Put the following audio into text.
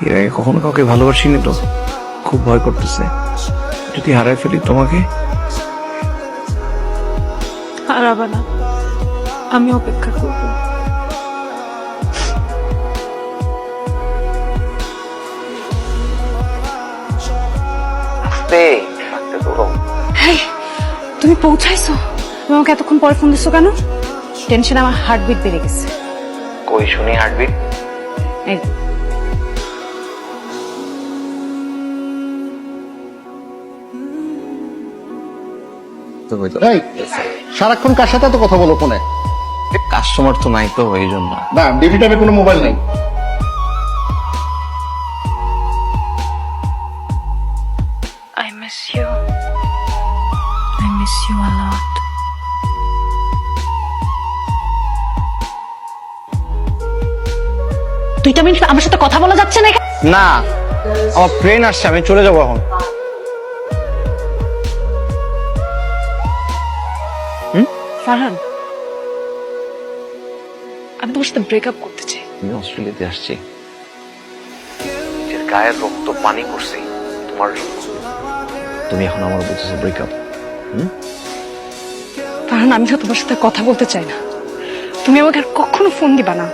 এর আগে কখনো কাউকে ভালোবাসিনি তো, খুব ভয় করতেছে যদি হারাই ফেলি তোমাকে। হারাবে না, আমি অপেক্ষা করবো। হেই, তুমি পৌঁছাইছো? তুমি আমাকে এতক্ষণ পরে ফোন দিছো কেন? টেনশন আমার হার্টবিট বেড়ে গেছে। কই শুনি হার্টবিট। এই এই, সারাক্ষণ কার সাথে তো কথা বলো ফোনে? কাস্টমার তো নাই তো এই জন্য। না, ডিউটি টাইমে কোনো মোবাইল নাই। I miss you. I miss you a lot. দুইটা মিনিট আমার সাথে কথা বলা যাচ্ছে না এখানে? না, আমার ট্রেন আসছে, আমি চলে যাবো এখন। ফারহান, আমি তোমার সাথে ব্রেকআপ করতে চাই। আমি অস্ট্রেলিয়াতে আসছি, নিজের গায়ের রক্ত পানি করছি তোমার জন্য। তুমি এখন আমার বলতেছো ব্রেকআপ? ফারহান, আমি তো তোমার সাথে কথা বলতে চাই না। তুমি আমাকে আর কখনো ফোন দিবা না।